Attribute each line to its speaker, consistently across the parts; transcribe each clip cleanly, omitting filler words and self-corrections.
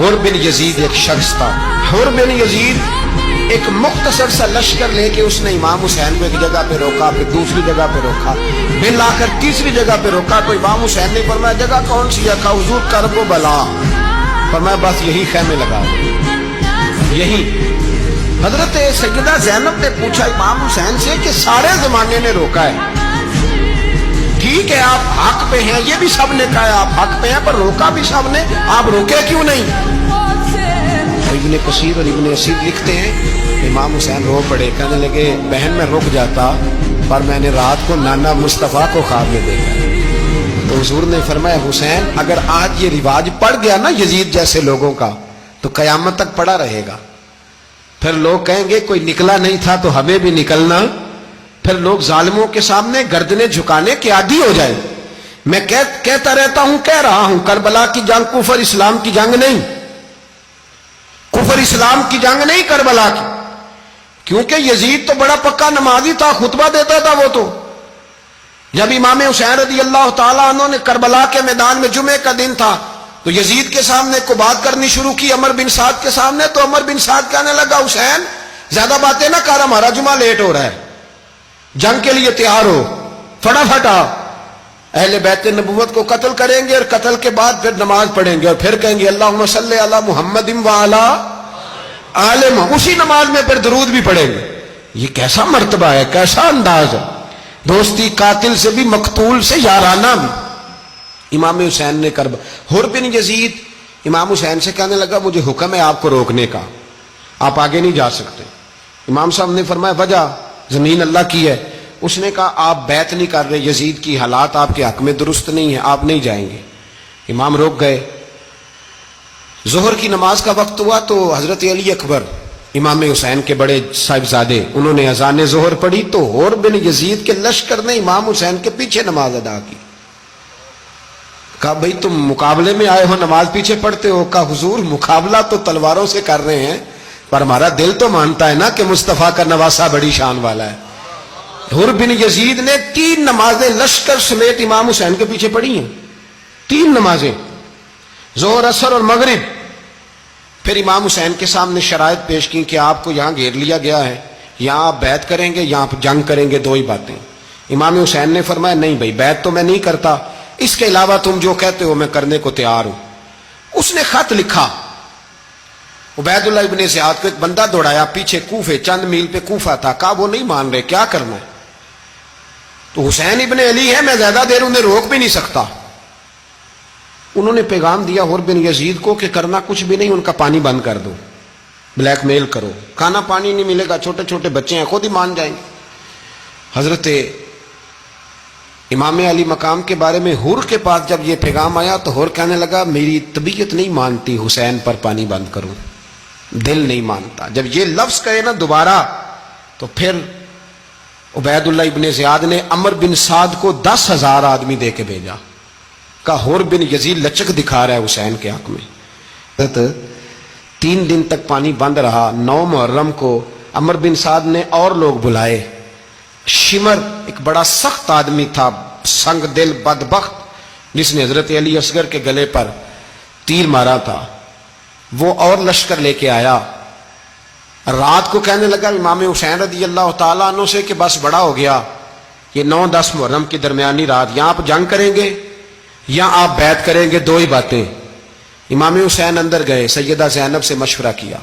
Speaker 1: حر بن یزید ایک شخص تھا. حر بن یزید ایک مختصر سا لشکر لے کے اس نے امام حسین کو ایک جگہ پہ روکا, پھر دوسری جگہ پہ روکا, پھر لا کر تیسری جگہ پہ روکا. تو امام حسین نے فرمایا جگہ کون سی ہے؟ کہا حضور کرب و بلا. فرمایا بس یہی خیمے لگا دو, یہی. حضرت سیدہ زینب نے پوچھا امام حسین سے کہ سارے زمانے نے روکا ہے, ٹھیک ہے آپ حق پہ ہیں, یہ بھی سب نے کہا آپ حق پہ ہیں, پر روکا بھی سب نے, آپ روکے کیوں نہیں؟ ابن کثیر اور ابن اسیر لکھتے ہیں امام حسین رو پڑے, کہنے لگے بہن میں رک جاتا پر میں نے رات کو نانا مصطفیٰ کو خواب میں دیکھا. تو حضور نے فرمایا حسین اگر آج یہ رواج پڑ گیا نا یزید جیسے لوگوں کا تو قیامت تک پڑا رہے گا. پھر لوگ کہیں گے کوئی نکلا نہیں تھا تو ہمیں بھی نکلنا. پھر لوگ ظالموں کے سامنے گردنیں جھکانے کے عادی ہو جائیں. میں کہتا رہتا ہوں, کہہ رہا ہوں, کربلا کی جنگ کفر اسلام کی جنگ نہیں, کفر اسلام کی جنگ نہیں کربلا کی. کیونکہ یزید تو بڑا پکا نمازی تھا, خطبہ دیتا تھا. وہ تو جب امام حسین رضی اللہ تعالیٰ عنہ نے کربلا کے میدان میں جمعے کا دن تھا تو یزید کے سامنے کو بات کرنی شروع کی, عمر بن سعد کے سامنے. تو عمر بن سعد کہنے لگا حسین زیادہ باتیں نہ کر, ہمارا جمعہ لیٹ ہو رہا ہے, جنگ کے لیے تیار ہو, فٹافٹ آ. اہل بیت نبوت کو قتل کریں گے اور قتل کے بعد پھر نماز پڑھیں گے اور پھر کہیں گے اللہم صلی علی محمد وعلی آل محمد, اسی نماز میں پھر درود بھی پڑھیں گے. یہ کیسا مرتبہ ہے, کیسا انداز ہے, دوستی قاتل سے بھی مقتول سے یارانہ بھی. امام حسین نے کرب. حر بن یزید امام حسین سے کہنے لگا مجھے حکم ہے آپ کو روکنے کا, آپ آگے نہیں جا سکتے. امام صاحب نے فرمایا وجہ زمین اللہ کی ہے. اس نے کہا آپ بیعت نہیں کر رہے, یزید کی حالات آپ کے حق میں درست نہیں ہے, آپ نہیں جائیں گے. امام روک گئے. ظہر کی نماز کا وقت ہوا تو حضرت علی اکبر امام حسین کے بڑے صاحبزادے انہوں نے اذان ظہر پڑھی تو حر بن یزید کے لشکر نے امام حسین کے پیچھے نماز ادا کی. کہا بھئی تم مقابلے میں آئے ہو, نماز پیچھے پڑھتے ہو؟ کہا حضور مقابلہ تو تلواروں سے کر رہے ہیں پر ہمارا دل تو مانتا ہے نا کہ مصطفیٰ کا نواسہ بڑی شان والا ہے. حر بن یزید نے 3 نمازیں لشکر سمیت امام حسین کے پیچھے پڑھی ہیں, 3 نمازیں, ظہر اثر اور مغرب. پھر امام حسین کے سامنے شرائط پیش کی کہ آپ کو یہاں گھیر لیا گیا ہے, یہاں آپ بیعت کریں گے, یہاں آپ جنگ کریں گے, 2 ہی باتیں. امام حسین نے فرمایا نہیں بھائی بیعت تو میں نہیں کرتا, اس کے علاوہ تم جو کہتے ہو میں کرنے کو تیار ہوں. اس نے خط لکھا, عبید اللہ ابن زیاد کو ایک بندہ دوڑایا پیچھے, کوفے چند میل پہ کوفہ تھا. کہا وہ نہیں مان رہے, کیا کرنا ہے؟ تو حسین ابن علی ہے, میں زیادہ دیر انہیں روک بھی نہیں سکتا. انہوں نے پیغام دیا حر بن یزید کو کہ کرنا کچھ بھی نہیں, ان کا پانی بند کر دو, بلیک میل کرو, کھانا پانی نہیں ملے گا, چھوٹے چھوٹے بچے ہیں خود ہی مان جائیں گے. حضرت امام علی مقام کے بارے میں حر کے پاس جب یہ پیغام آیا تو حر کہنے لگا میری طبیعت نہیں مانتی حسین پر پانی بند کروں, دل نہیں مانتا. جب یہ لفظ کہے نا دوبارہ تو پھر عبید اللہ ابن زیاد نے عمر بن سعد کو 10,000 آدمی دے کے بھیجا. کہا حر بن یزید لچک دکھا رہا ہے حسین کے حق میں. 3 دن تک پانی بند رہا. 9 محرم کو عمر بن سعد نے اور لوگ بلائے. شمر ایک بڑا سخت آدمی تھا, سنگ دل بدبخت, جس نے حضرت علی اصغر کے گلے پر تیر مارا تھا, وہ اور لشکر لے کے آیا. رات کو کہنے لگا امام حسین رضی اللہ تعالیٰ عنہ سے کہ بس بڑا ہو گیا, یہ 9-10 محرم کی درمیانی رات, یہاں آپ جنگ کریں گے یا آپ بیعت کریں گے, 2 ہی باتیں. امام حسین اندر گئے, سیدہ زینب سے مشورہ کیا,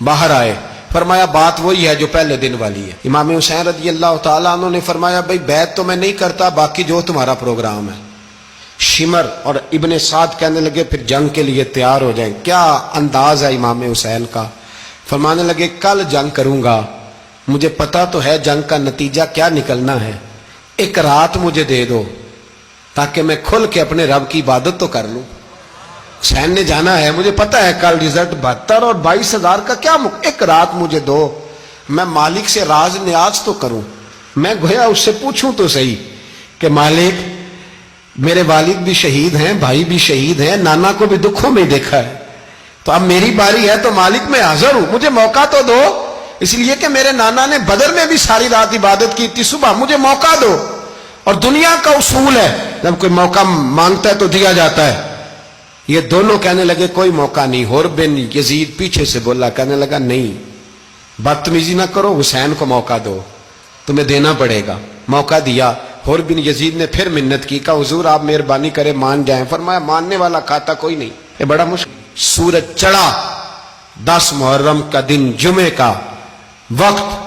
Speaker 1: باہر آئے, فرمایا بات وہی ہے جو پہلے دن والی ہے. امام حسین رضی اللہ تعالیٰ عنہ نے فرمایا بھئی بیعت تو میں نہیں کرتا, باقی جو تمہارا پروگرام ہے. شمر اور ابن سعد کہنے لگے پھر جنگ کے لیے تیار ہو جائیں. کیا انداز ہے امام حسین کا. فرمانے لگے کل جنگ کروں گا, مجھے پتا تو ہے جنگ کا نتیجہ کیا نکلنا ہے, 1 رات مجھے دے دو تاکہ میں کھل کے اپنے رب کی عبادت تو کر لوں. حسین نے جانا ہے, مجھے پتا ہے کل رزلٹ 72 اور 22,000 کا کیا 1 رات مجھے دو, میں مالک سے راز نیاز تو کروں, میں گویا اس سے پوچھوں تو صحیح کہ مالک میرے والد بھی شہید ہیں, بھائی بھی شہید ہیں, نانا کو بھی دکھوں میں دیکھا ہے, تو اب میری باری ہے تو مالک میں حاضر ہوں, مجھے موقع تو دو. اس لیے کہ میرے نانا نے بدر میں بھی ساری رات عبادت کی تھی, صبح مجھے موقع دو. اور دنیا کا اصول ہے جب کوئی موقع مانگتا ہے تو دیا جاتا ہے. یہ دونوں کہنے لگے کوئی موقع نہیں. حر بن یزید پیچھے سے بولا, کہنے لگا نہیں بدتمیزی نہ کرو, حسین کو موقع دو, تمہیں دینا پڑے گا. موقع دیا. حر بن یزید نے پھر منت کی, کہا حضور آپ مہربانی کرے مان جائیں. فرمایا ماننے والا کھاتا کوئی نہیں. یہ بڑا مشکل. سورج چڑھا, 10 محرم کا دن, جمعے کا وقت.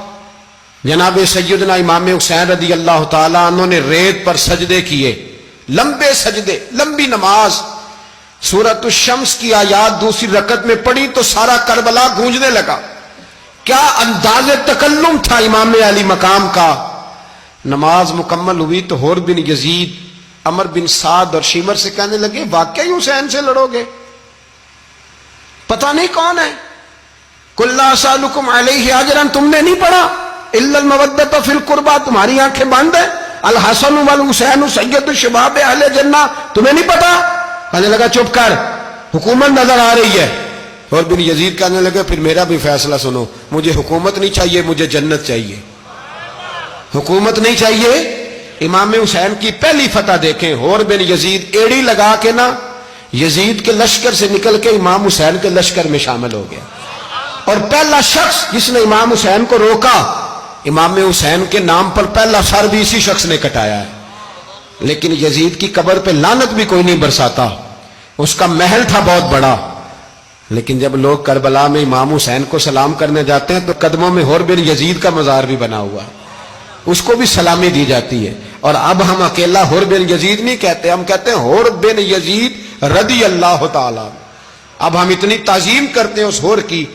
Speaker 1: جناب سیدنا امام حسین رضی اللہ تعالیٰ عنہ نے ریت پر سجدے کیے, لمبے سجدے, لمبی نماز. سورۃ الشمس کی آیات دوسری رکعت میں پڑھی تو سارا کربلا گونجنے لگا. کیا انداز تکلم تھا امام علی مقام کا. نماز مکمل ہوئی تو حر بن یزید, عمر بن سعد اور شیمر سے کہنے لگے واقعی حسین سے لڑو گے؟ پتہ نہیں کون ہے. قل لا اسالکم علیہ اجرا, تم نے نہیں پڑھا الا المودۃ فی القربى, تمہاری آنکھیں بند ہیں. الحسن والحسین سید الشباب اہل جنہ, تمہیں نہیں پتا؟ کہنے لگا چپ کر, حکومت نظر آ رہی ہے. اور بن یزید کہنے لگے پھر میرا بھی فیصلہ سنو, مجھے حکومت نہیں چاہیے, مجھے جنت چاہیے. حکومت نہیں چاہیے. امام حسین کی پہلی فتح دیکھیں, حر بن یزید ایڑی لگا کے نا یزید کے لشکر سے نکل کے امام حسین کے لشکر میں شامل ہو گیا. اور پہلا شخص جس نے امام حسین کو روکا, امام حسین کے نام پر پہلا سر بھی اسی شخص نے کٹایا ہے. لیکن یزید کی قبر پہ لعنت بھی کوئی نہیں برساتا. اس کا محل تھا بہت بڑا, لیکن جب لوگ کربلا میں امام حسین کو سلام کرنے جاتے ہیں تو قدموں میں حر بن یزید کا مزار بھی بنا ہوا ہے, اس کو بھی سلامی دی جاتی ہے. اور اب ہم اکیلا حر بن یزید نہیں کہتے, ہم کہتے ہیں حر بن یزید رضی اللہ تعالی. اب ہم اتنی تعظیم کرتے ہیں اس حر کی